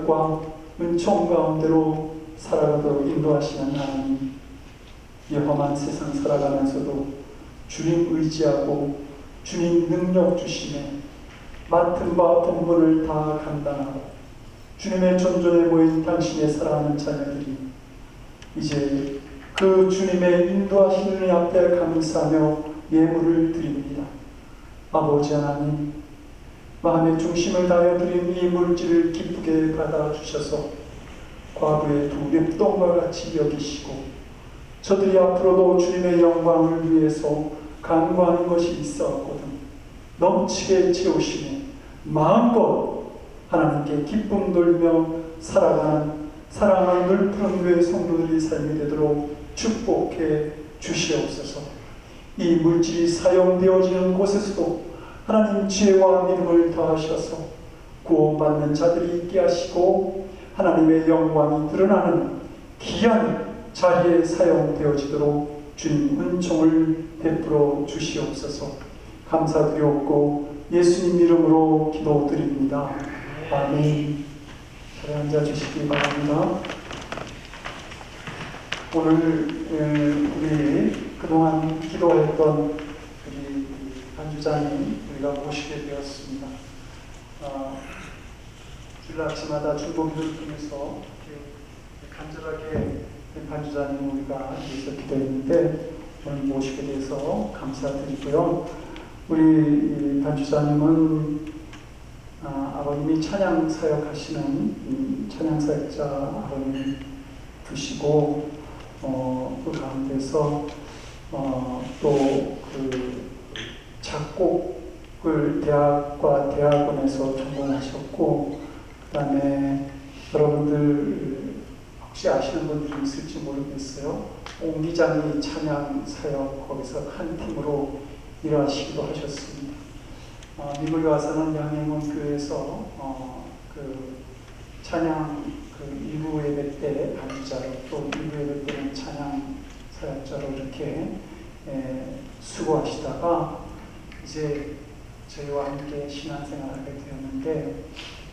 Speaker 1: 능력과 은총 가운데로 살아가도록 인도하시는 하나님, 이 험한 세상 살아가면서도 주님 의지하고 주님 능력 주심에 맡은 바 본분을 다 감당하고 주님의 존존에 모인 당신의 사랑하는 자녀들이 이제 그 주님의 인도하시는 앞에 감사하며 예물을 드립니다. 아버지 하나님, 마음의 중심을 다하여 드린 이 물질을 기쁘게 받아주셔서 과부의 두 립동과 같이 여기시고 저들이 앞으로도 주님의 영광을 위해서 간구하는 것이 있었거든 넘치게 채우시며 마음껏 하나님께 기쁨 돌리며 살아가는 사랑하는 늘푸른 교회 성도들이 삶이 되도록 축복해 주시옵소서. 이 물질이 사용되어지는 곳에서도 하나님 지혜와 믿음을 더하셔서 구원받는 자들이 있게 하시고 하나님의 영광이 드러나는 귀한 자리에 사용되어지도록 주님 은총을 베풀어 주시옵소서. 감사드리옵고 예수님 이름으로 기도드립니다. 아멘. 자리에 앉아주시기 바랍니다. 오늘 우리 그동안 기도했던 우리 반주자님 우리가 모시게 되었습니다. 주일 아침마다 중보기도를 통해서 간절하게 반주자님 우리가 위해서 기도했는데 오늘 모시게 돼서 감사드리고요. 우리 반주자님은 아버님이 찬양 사역하시는 찬양 사역자 아버님 두시고 그 가운데서 또 그 작곡을 대학과 대학원에서 전공하셨고 그 다음에 여러분들 혹시 아시는 분들이 있을지 모르겠어요. 옹 기장이 찬양 사역 거기서 한 팀으로 일하시기도 하셨습니다. 미국에 와서는 양행원 교회에서 그 찬양 그 일부 예배 때 반주자로 또 일부 예배 때는 찬양 사역자로 이렇게 수고하시다가 이제 저희와 함께 신앙생활을 하게 되었는데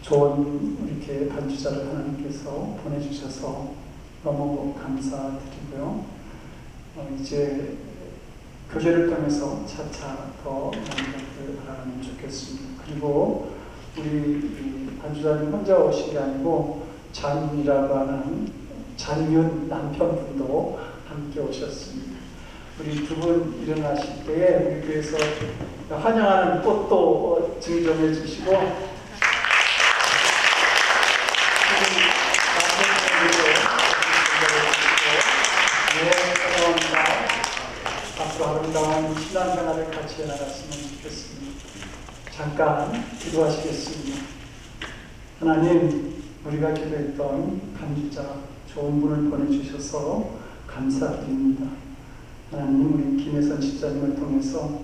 Speaker 1: 좋은 이렇게 반주자를 하나님께서 보내주셔서 너무 감사드리고요. 이제 교제를 통해서 차차 더 많은 것들을 알아가면 좋겠습니다. 그리고 우리 반주자님 혼자 오신 게 아니고 잔이라고 하는 잔윤 남편분도 함께 오셨습니다. 우리 두 분 일어나실 때에 우리 교회에서 환영하는 꽃도 증정해 주시고 앞으로 아름다운 신앙생활을 같이 해나갔으면 좋겠습니다. 잠깐 기도하시겠습니다. 하나님, 우리가 기도했던 반주자 좋은 분을 보내주셔서 감사드립니다. 하나님, 우리 김혜선 집사님을 통해서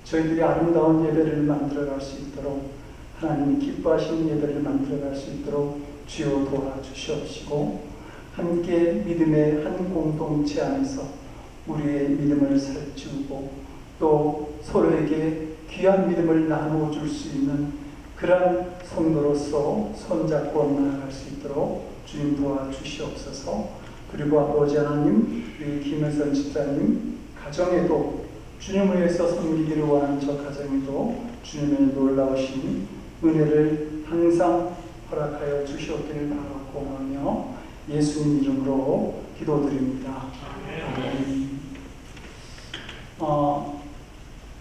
Speaker 1: 저희들이 아름다운 예배를 만들어갈 수 있도록 하나님이 기뻐하시는 예배를 만들어갈 수 있도록 주여 도와주시옵시고 함께 믿음의 한 공동체 안에서 우리의 믿음을 살찌우고 또 서로에게 귀한 믿음을 나누어 줄 수 있는 그러한 성도로서 손잡고 나아갈 수 있도록 주님 도와주시옵소서. 그리고 아버지 하나님, 우리 김혜선 집사님 가정에도 주님을 위해서 섬기기를 원하는 저 가정에도 주님의 놀라우신 은혜를 항상 허락하여 주시옵기를 바라고 하며 예수님 이름으로 기도드립니다. 아멘.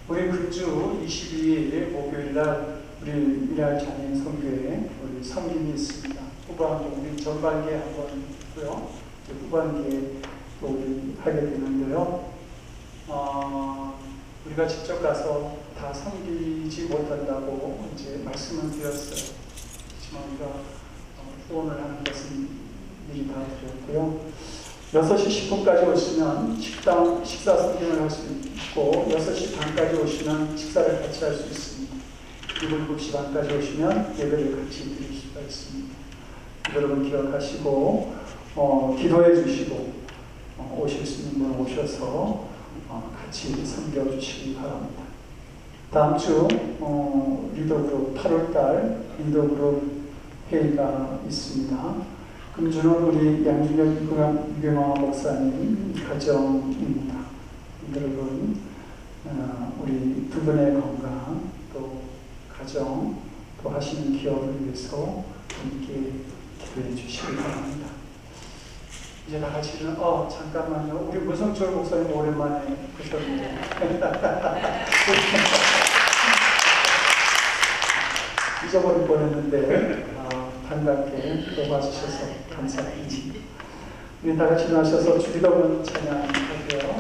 Speaker 1: 우리 금주 22일 목요일날 우리 미랄 장애인 선교회 우리 섬김이 있습니다. 후반기 우리 전반기에 한번 있고요. 후반기에 또 우리 하게 되는데요. 우리가 직접 가서 다 섬기지 못한다고 이제 말씀을 드렸어요. 하지만 우리가 후원을 하는 것은 미리 다 드렸고요. 6시 10분까지 오시면 식사 섬김을 할 수 있고 6시 반까지 오시면 식사를 같이 할 수 있습니다. 그리고 7시 반까지 오시면 예배를 같이 드릴 수가 있습니다. 여러분 기억하시고 기도해 주시고 오실 수 있는 분 오셔서 같이 섬겨주시기 바랍니다. 다음 주 리더그룹 8월달 리더그룹 회의가 있습니다. 금주는 우리 양준혁 유경화 목사님 가정입니다. 여러분, 우리 두 분의 건강, 또 가정, 또 하시는 기업을 위해서 함께 기도해 주시기 바랍니다. 이제 다 같이는 잠깐만요. 우리 문성철 목사님 오랜만에 보셨네요. 잊어버릴 뻔했는데 반갑게 또 와주셔서 감사드립니다. 우리 다 같이 나셔서 주기도문 찬양하고요.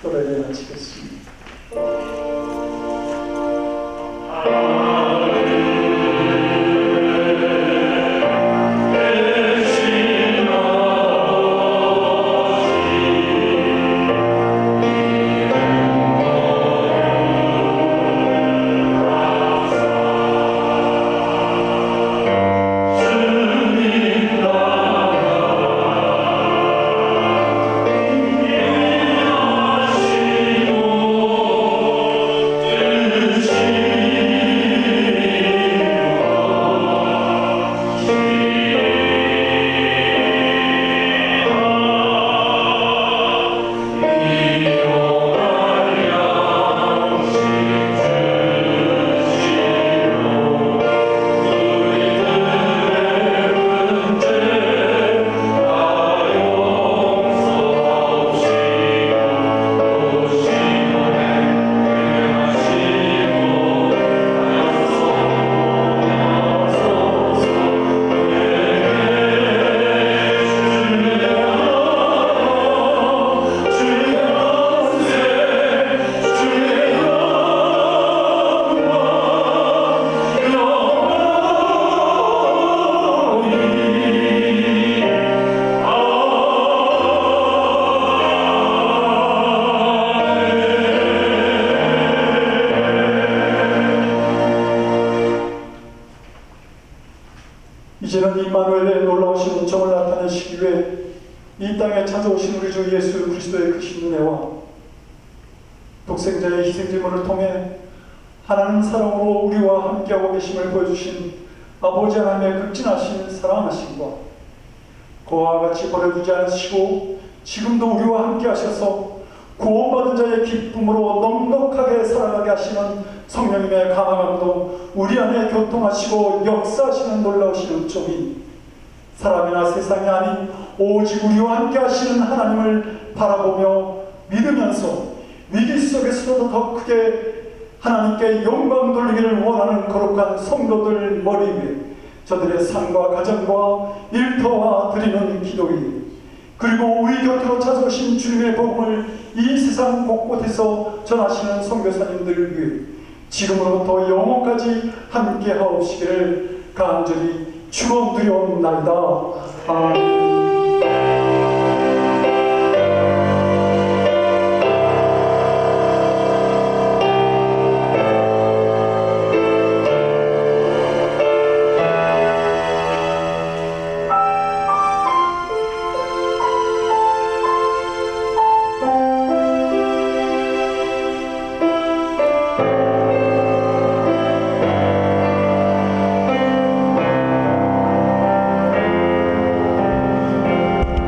Speaker 1: 축도를 마치겠습니다. 이제는 임마누엘의 놀라우신 은총을 나타내시기 위해 이 땅에 찾아오신 우리 주 예수 그리스도의 크신 은혜와 독생자의 희생제물을 통해 하나님 사랑으로 우리와 함께하고 계심을 보여주신 아버지 하나님의 극진하신 사랑하심과 그와 같이 버려두지 않으시고 지금도 우리와 함께하셔서 구원받은 자의 기쁨으로 넉넉하게 살아가게 하시는 성령님의 강함도 우리 안에 교통하시고 역사하시는 놀라우신 은총이 사람이나 세상이 아닌 오직 우리와 함께 하시는 하나님을 바라보며 믿으면서 위기 속에서도 더 크게 하나님께 영광 돌리기를 원하는 거룩한 성도들 머리 위에 저들의 삶과 가정과 일터와 드리는 기도이 그리고 우리 곁으로 찾아오신 주님의 복음을 이 세상 곳곳에서 전하시는 선교사님들을 위해 지금으로부터 영원까지 함께 하옵시기를 간절히 축원드리옵나이다. 아멘.